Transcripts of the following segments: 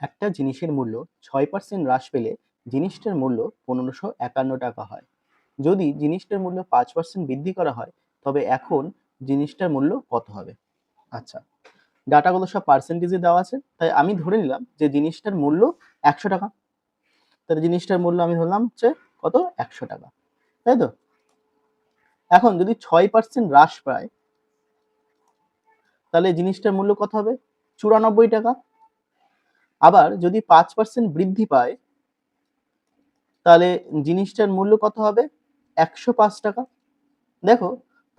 একটা জিনিসের মূল্য 6% হ্রাস পেলে জিনিসটার মূল্য 1551 টাকা হয়। যদি জিনিসটার মূল্য 5% বৃদ্ধি করা হয় তবে এখন জিনিসটার মূল্য কত হবে? আচ্ছা, ডাটাগুলো সব পার্সেন্টেজে দেওয়া আছে, তাই আমি ধরে নিলাম যে জিনিসটার মূল্য 100 টাকা। তাহলে জিনিসটার মূল্য আমি ধরলাম হচ্ছে কত? 100 টাকা, তাই তো? এখন যদি 6% হ্রাস পায় তাহলে জিনিসটার মূল্য কত হবে? 94 টাকা। আবার যদি 5% বৃদ্ধি পায় তাহলে জিনিসটার মূল্য কত হবে? 105 টাকা। দেখো,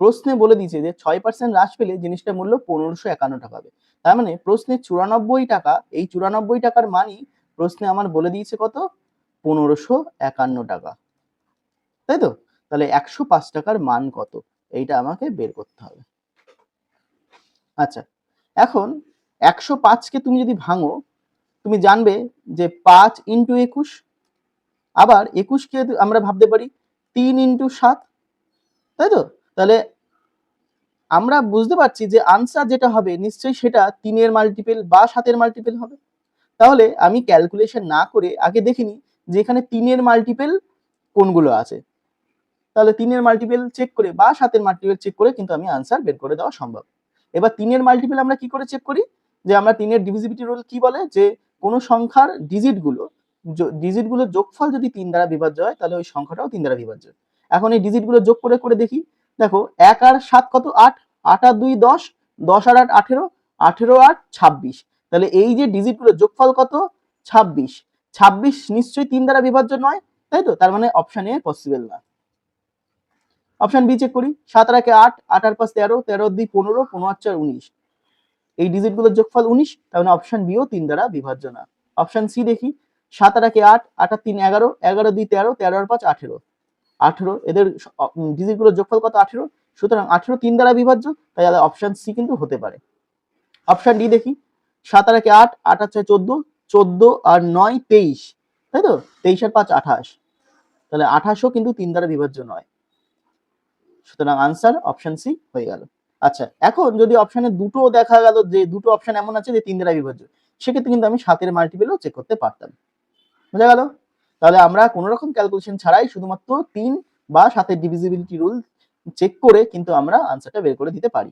প্রশ্নে বলে দিয়েছে যে 6% হ্রাস পেলে জিনিসটার মূল্য 1551 টাকা হবে। তার মানে প্রশ্নে 94 টাকা, এই 94 টাকার মানই প্রশ্নে আমার বলে দিয়েছে কত? 1551 টাকা, তাই তো? তাহলে 105 টাকার মান কত, এইটা আমাকে বের করতে হবে। আচ্ছা, এখন 105কে তুমি যদি ভাঙো, তুমি জানবে যে 5 × 21, আবার 21কে আমরা ভাবতে পারি 3 × 7, তাই তো? তাহলে আমরা বুঝতে পারছি যে আনসার যেটা হবে নিশ্চয়ই সেটা 3-এর মাল্টিপল বা 7-এর মাল্টিপল হবে। তাহলে আমি ক্যালকুলেশন না করে আগে দেখিনি যে এখানে 3-এর মাল্টিপল কোনগুলো আছে। তাহলে 3-এর মাল্টিপল চেক করে বা 7-এর মাল্টিপল চেক করে কিন্তু আমি আনসার বের করে দেওয়া সম্ভব। এবার 3-এর মাল্টিপল আমরা কি করে চেক করি? যে আমরা 3-এর ডিভিজিবিলিটি রুল কি বলে, যে কোনো সংখ্যার ডিজিটগুলো যোগফল যদি 3 দ্বারা বিভাজ্য হয় তাহলে ওই সংখ্যাটাও 3 দ্বারা বিভাজ্য। এখন এই ডিজিটগুলো যোগ করে করে দেখি। দেখো, 1 আর 7 কত? 8, 8 আর 2 10, 10 আর 8 18, 18 আর 26। তাহলে এই যে ডিজিটগুলো যোগফল কত? 26। 26 নিশ্চয়ই 3 দ্বারা বিভাজ্য নয়, তাই তো? তার মানে অপশন এ পসিবল না। অপশন বি চেক করি। 7 আর 1 8, 8 আর 5 13, 13 আর 2 15, 15 আর 4 19। এই ডিজিটগুলোর যোগফল 19, তার মানে অপশন বিও 3 দ্বারা বিভাজ্য না। অপশন সি দেখি। 7 আর 1 8, 8 আর 3 11, 11 আর 2 13, 13 আর 5 18, 18। এদের ডিজিটগুলোর যোগফল কত? 18। সুতরাং 18 3 দ্বারা বিভাজ্য, তাই অপশন সি কিন্তু হতে পারে। অপশন ডি দেখি। 7 আর 1 8, 8 আর 4 14, 14 আর 9 23, তাই তো? 23 আর 5 28, তাহলে 28ও কিন্তু 3 দ্বারা বিভাজ্য নয়। সুতরাং আনসার অপশন সি হয়ে গেল। আচ্ছা, এখন যদি অপশনে দুটো দেখা গেল যে দুটো অপশন এমন আছে যে 3 দ্বারা বিভাজ্য, সেক্ষেত্রে কিন্তু আমি 7-এর মাল্টিপলও চেক করতে পারতাম। বোঝা গেল? তাহলে আমরা কোনো রকম ক্যালকুলেশন ছাড়াই শুধুমাত্র 3 বা 7-এর ডিভিজিবিলিটি রুল চেক করে কিন্তু আমরা আনসারটা বের করে দিতে পারি।